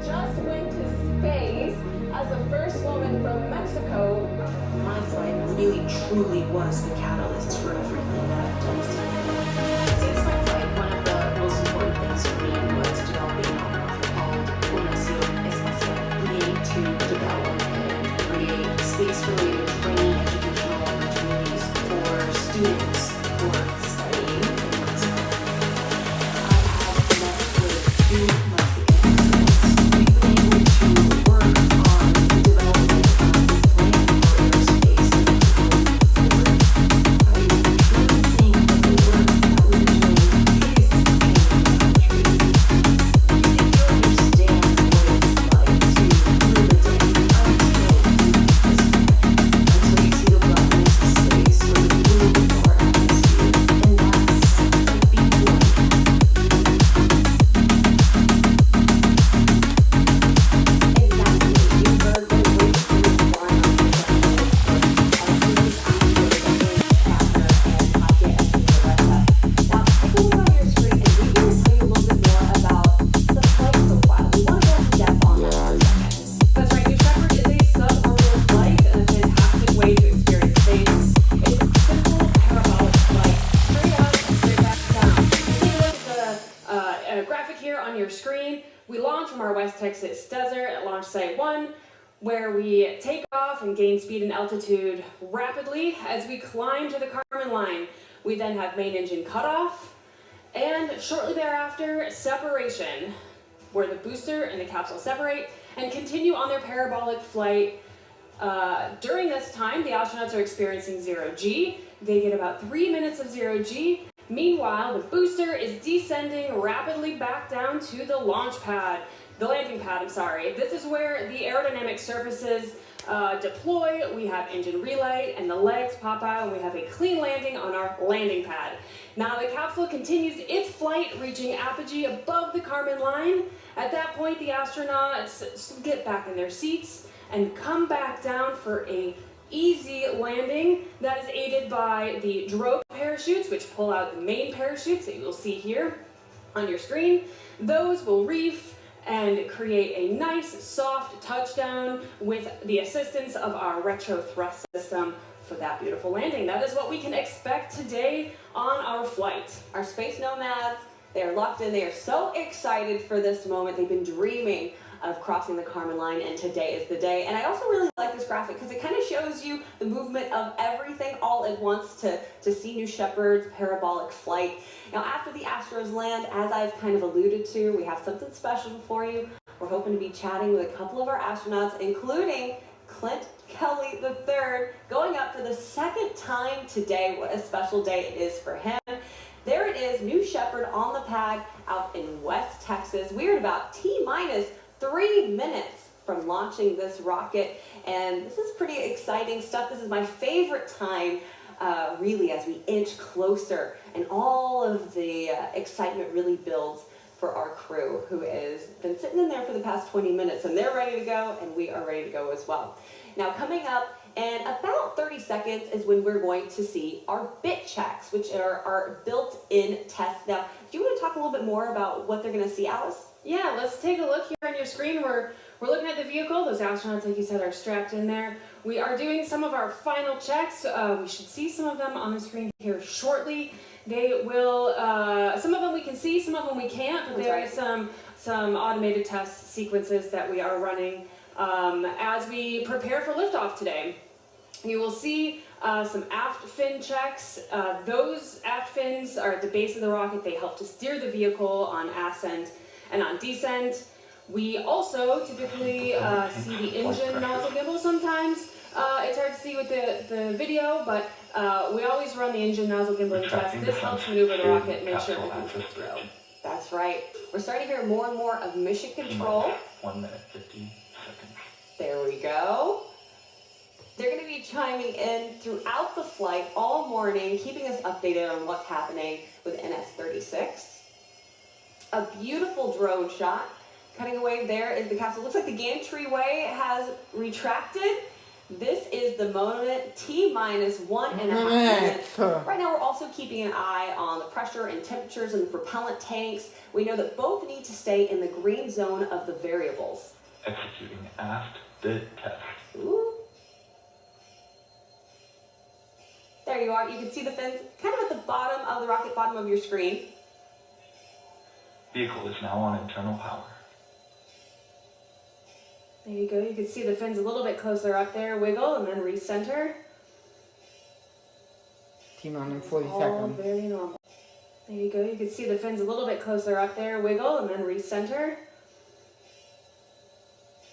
just went to space as the first woman from Mexico. My flight really truly was the catalyst for everything that I've done since. Since my flight, one of the most important things for me was developing a nonprofit called lancio. We aim to develop and create space-related training educational opportunities for students who are studying in Mexico. I have met with 2 Mexican students. We've been able to work on the development of this plan for aerospace and moving forward. I truly think that the work that we're doing is changing the country. You think you understand what it's like to live a day until you see the blackness of space or the blue of our atmosphere, and that's like being born. Exactly. You heard the way to fly on the planet. Now, take a look on your screen, and we're going to tell you a little bit more about the flight profile. We want to go into depth on that for a second. That's right, New Shepard is a suborbital flight and a fantastic way to experience space. It's a simple parabolic flight, straight up and straight back down. Take a look at the graphic here on your screen. We launch from our West Texas desert at launch site 1, where we take off and gain speed and altitude rapidly as we climb to the Kármán line. We then have main engine cutoff, and shortly thereafter, separation, where the booster and the capsule separate and continue on their parabolic flight. During this time, the astronauts are experiencing 0G. They get about 3 minutes of 0G. Meanwhile, the booster is descending rapidly back down to the launch pad, the landing pad, I'm sorry. This is where the aerodynamic surfaces deploy. We have engine relay and the legs pop out, and we have a clean landing on our landing pad. Now the capsule continues its flight, reaching apogee above the Kármán line. At that point, the astronauts get back in their seats and come back down for a easy landing that is aided by the drogue parachutes, which pull out the main parachutes that you will see here on your screen. Those will reef and create a nice soft touchdown with the assistance of our retro thrust system for that beautiful landing. That is what we can expect today on our flight. Our space nomads, they are locked in. They are so excited for this moment. They've been dreaming of crossing the Kármán line, and today is the day. And I also really like this graphic because it kind of shows you the movement of everything all at once to see New Shepard's parabolic flight. Now, after the Astros land, as I've kind of alluded to, we have something special for you. We're hoping to be chatting with a couple of our astronauts, including Clint Kelly III, going up for the 2nd time today. What a special day it is for him. There it is, New Shepard on the pad out in West Texas. We're at about T-minus 3 minutes from launching this rocket, and this is pretty exciting stuff. This is my favorite time, really, as we inch closer, and all of the excitement really builds for our crew, who has been sitting in there for the past 20 minutes, and they're ready to go, and we are ready to go as well. Now, coming up in about 30 seconds is when we're going to see our bit checks, which are our built-in tests. Now, do you want to talk a little bit more about what they're going to see, Alice? Yeah, let's take a look here on your screen. We're looking at the vehicle. Those astronauts, like you said, are strapped in there. We are doing some of our final checks. We should see some of them on the screen here shortly. They will, some of them we can see, some of them we can't, but there is some automated test sequences that we are running as we prepare for liftoff today. You will see some aft fin checks. Those aft fins are at the base of the rocket. They help to steer the vehicle on ascent and on descent. We also typically see the engine nozzle gimbal sometimes. It's hard to see with the video, but we always run the engine nozzle gimbal test. This helps maneuver the rocket and make sure it comes through. That's right. We're starting to hear more and more of mission control. 1 minute, 15 seconds. There we go. They're going to be chiming in throughout the flight all morning, keeping us updated on what's happening with NS-36. A beautiful drone shot. Cutting away there is the capsule. Looks like the gantry way has retracted. This is the moment, T-minus 1.5 minutes. Right now we're also keeping an eye on the pressure and temperatures in the propellant tanks. We know that both need to stay in the green zone of the variables. Executing aft bid test. Ooh. There you are. You can see the fins kind of at the bottom of the rocket, bottom of your screen. Vehicle is now on internal power. There you go. You can see the fins a little bit closer up there. Wiggle and then recenter. T-minus 40 All seconds. very normal. There you go. You can see the fins a little bit closer up there. Wiggle and then recenter.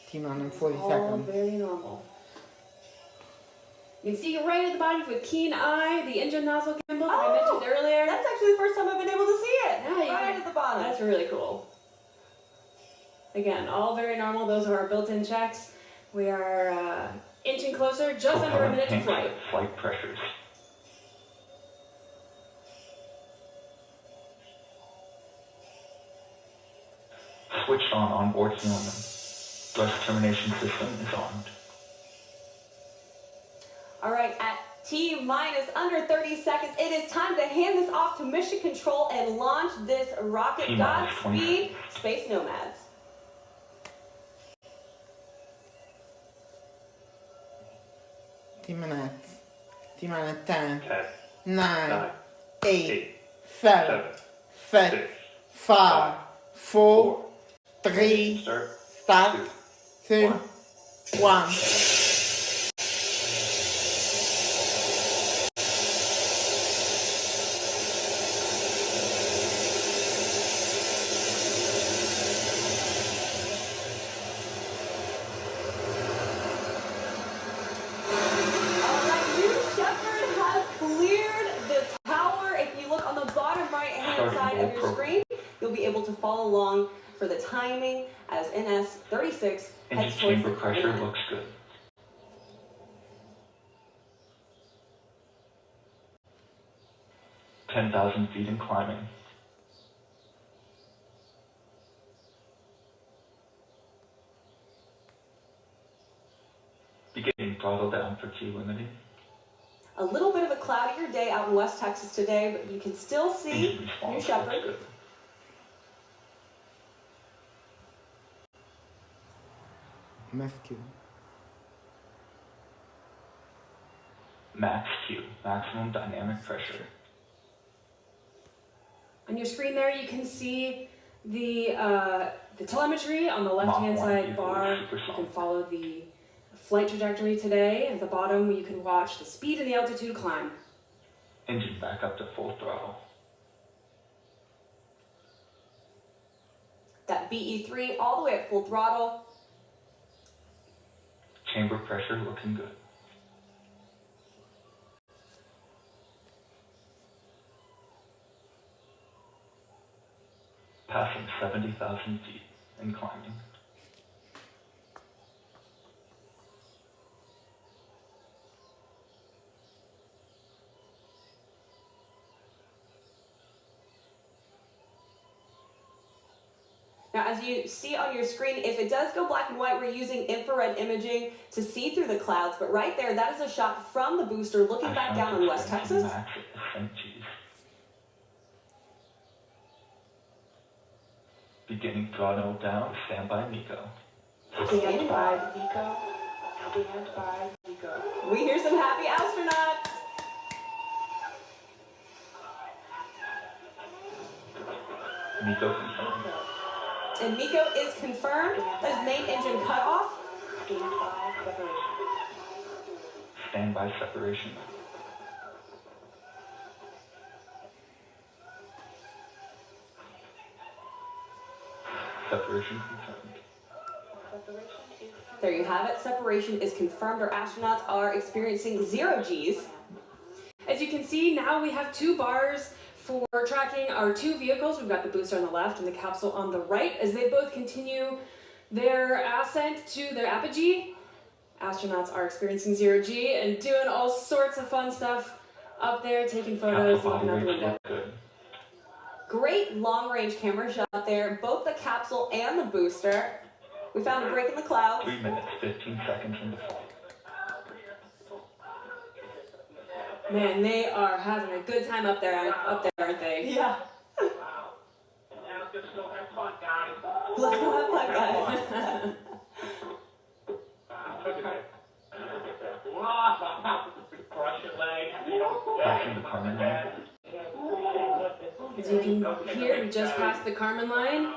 T-minus 40 All seconds. very normal. You can see right at the bottom with keen eye, the engine nozzle gimbal that I mentioned earlier. That's actually the first time I've been able to see it. Yeah, right at the bottom. That's really cool. Again, all very normal. Those are our built-in checks. We are inching closer, just under a minute to flight. Flight pressures. Switched on onboard helium. Thrust termination system is armed. All right, at T-minus under 30 seconds, it is time to hand this off to mission control and launch this rocket. T-minus Godspeed, Space Nomads. T-minus 10, 10, 9, 9, 8, 8, 7, 7, 6, 6, 5, 4, 4, 3, start, start, 2, 1. 1. To follow along for the timing as NS-36 heads Engine towards chamber the pressure Carolina. looks good. $10,000 feet and climbing. Beginning throttle down for Q limiting. A little bit of a cloudier day out in West Texas today, but you can still see Engine New response Shepard. looks good. Rescue. Max Q, maximum dynamic pressure. On your screen there, you can see the telemetry on the left-hand Mach 1 side equals bar. supersonic. You can follow the flight trajectory today. At the bottom, you can watch the speed and the altitude climb. Engine back up to full throttle. That BE3 all the way at full throttle. Chamber pressure looking good. Passing 70,000 feet and climbing. Now, as you see on your screen, if it does go black and white, we're using infrared imaging to see through the clouds. But right there, that is a shot from the booster looking back down on West Texas. Max ascent Gs. Beginning throttle down, stand by Nico. Stand by. Nico. Stand by, Nico. We hear some happy astronauts. Nico confirmed. And Nico is confirmed. That is main engine cut off. Stand by, separation. Stand by separation. Separation confirmed. There you have it. Separation is confirmed. Our astronauts are experiencing 0 Gs. As you can see, now we have 2 bars for tracking our 2 vehicles. We've got the booster on the left and the capsule on the right as they both continue their ascent to their apogee. Astronauts are experiencing 0 G and doing all sorts of fun stuff up there, taking photos, Capsule looking out the body rates window. look good. Great long-range camera shot there, both the capsule and the booster. We found a break in the clouds. 3 minutes, 15 seconds into flight. Man, they are having a good time up there, aren't they? Yeah. Wow. Now just go have fun, guys. Let's go have fun, guys. Look at that. Wow. Crush your leg. Passing the Carmen line. As you can hear, we just passed the Carmen line.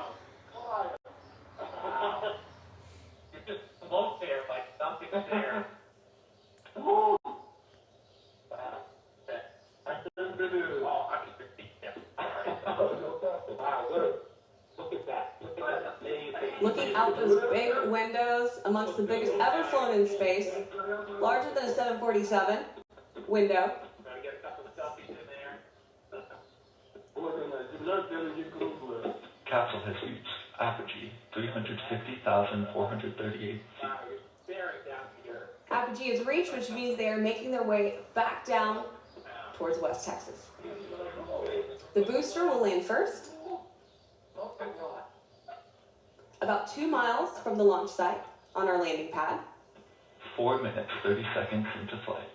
You just float there like something's there. Oh, I can repeat that. Wow, look at that. Look at that. Amazing. Looking out those big windows, amongst the biggest ever flown in space, larger than a 747 window. Gotta get a couple of selfies in there. Capsule has reached apogee 350,438 feet. Wow, you're staring down here. Apogee is reached, which means they are making their way back down towards West Texas. The booster will land first, about 2 miles from the launch site on our landing pad. 4 minutes, 30 seconds into flight.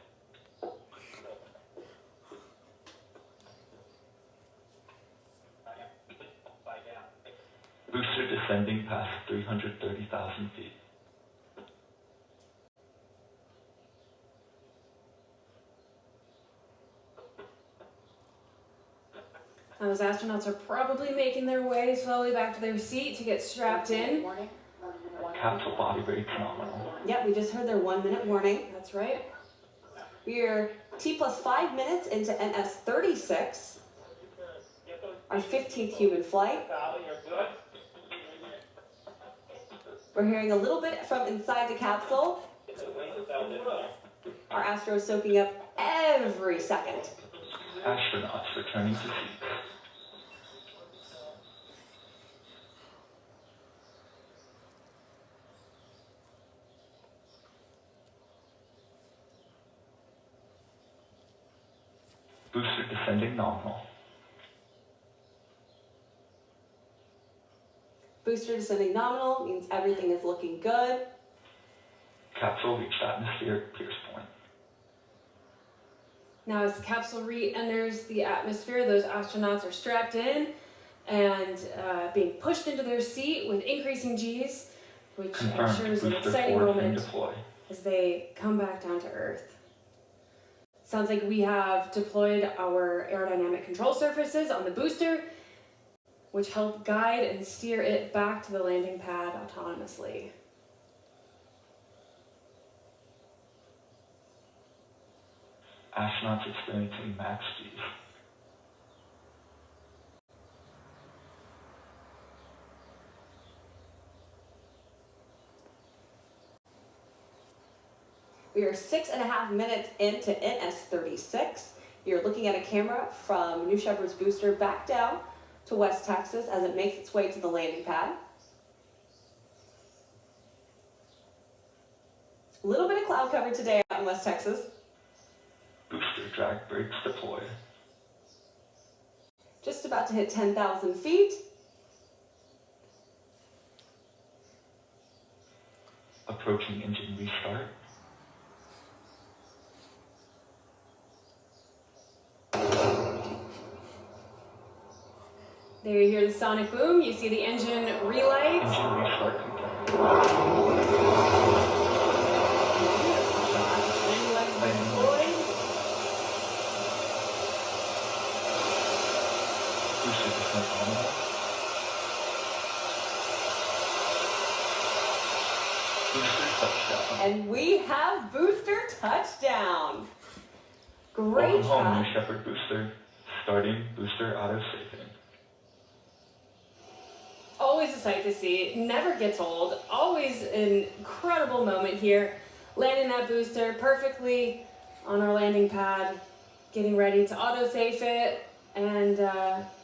Booster descending past 330,000 feet. Now, those astronauts are probably making their way slowly back to their seat to get strapped in. Capsule body rate nominal. Yep, we just heard their 1 minute warning. That's right. We are T plus 5 minutes into NS 36, our 15th human flight. You're good. We're hearing a little bit from inside the capsule. Our Astro is soaking up every second. Astronauts returning to seats. Booster descending nominal. Booster descending nominal means everything is looking good. Capsule reached atmospheric pierce point. Now, as the capsule re-enters the atmosphere, those astronauts are strapped in and being pushed into their seat with increasing Gs, which Confirmed. ensures an Booster exciting forward and moment deploy. as they come back down to Earth. Sounds like we have deployed our aerodynamic control surfaces on the booster, which help guide and steer it back to the landing pad autonomously. Astronauts experiencing max Gs. We are 6.5 minutes into NS 36. You're looking at a camera from New Shepard's booster back down to West Texas as it makes its way to the landing pad. A little bit of cloud cover today out in West Texas. Booster drag brakes deployed. Just about to hit 10,000 feet. Approaching engine restart. There you hear the sonic boom, you see the engine relight. Engine restart complete. Landing legs deployed. Booster descent nominal. Booster touchdown. And we have booster touchdown. Great Welcome home, shot. New Shepard booster. Starting booster auto-safing. Always a sight to see, never gets old, always an incredible moment here. Landing that booster perfectly on our landing pad, getting ready to autosafe it, and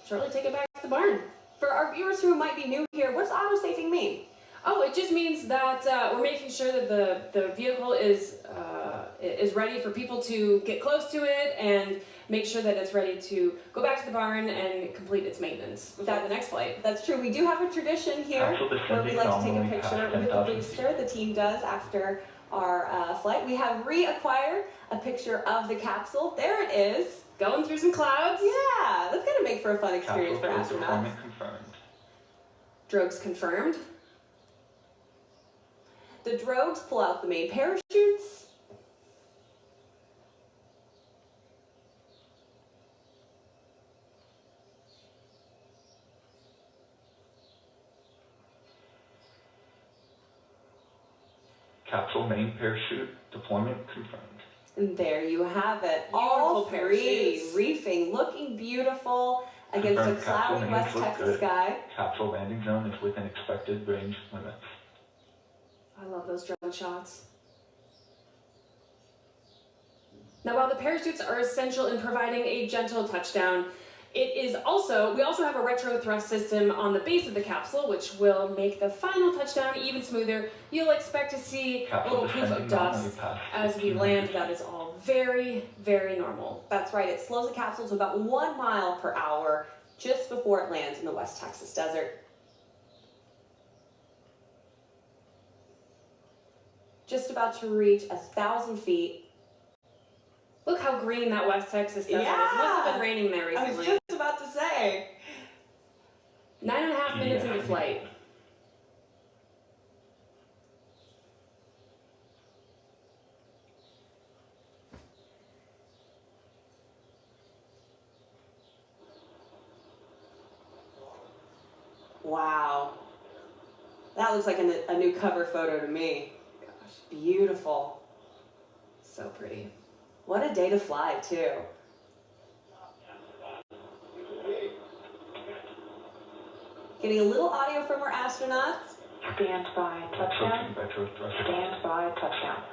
shortly take it back to the barn. For our viewers who might be new here, what does auto-safing mean? Oh, it just means that we're making sure that the vehicle is ready for people to get close to it and make sure that it's ready to go back to the barn and complete its maintenance without the next flight. That's true. We do have a tradition here Capsule where we descending like to take a nominally picture past with the 10,000 booster. The team does after our flight. We have reacquired a picture of the capsule. There it is. Going through some clouds. Yeah, that's gonna make for a fun experience for Capsule astronauts. deployment confirmed. Drogues confirmed. The drogues pull out the main parachutes. Capsule main parachute deployment confirmed. And there you have it. Beautiful All three parachutes. reefing, looking beautiful against a Confirmed capsule cloudy mains West look Texas good. sky. Capsule landing zone is within expected range limits. I love those drone shots. Now, while the parachutes are essential in providing a gentle touchdown, we also have a retro thrust system on the base of the capsule, which will make the final touchdown even smoother. You'll expect to see a Capsule little poof of descending normally dust past as we 15 land. meters. That is all very, very normal. That's right, it slows the capsule to about 1 mile per hour just before it lands in the West Texas desert. Just about to reach 1,000 feet. Look how green that West Texas desert is. It must have Yeah. been raining there I was recently. just about to say. 9.5 minutes into flight. Wow. That looks like a new cover photo to me. Gosh, Beautiful. so pretty. What a day to fly, too. Getting a little audio from our astronauts. Stand by, touchdown. Approaching retro thrust. Stand by, touchdown.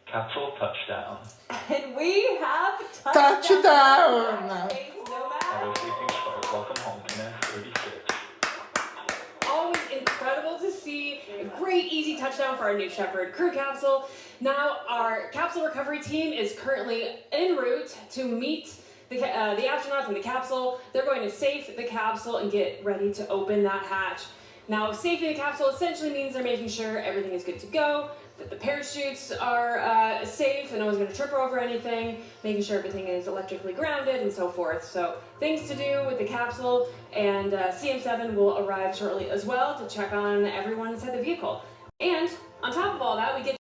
Capsule touchdown. And we have Touchdown! Space Nomad. Auto safety start. Welcome home to Nest 36. Always incredible to see a great easy touchdown for our New Shepard crew capsule. Now our capsule recovery team is currently en route to meet the astronauts in the capsule. They're going to safe the capsule and get ready to open that hatch. Now safing the capsule essentially means they're making sure everything is good to go, that the parachutes are safe and no one's going to trip over anything, making sure everything is electrically grounded and so forth. So things to do with the capsule, and CM7 will arrive shortly as well to check on everyone inside the vehicle. And on top of all that, we get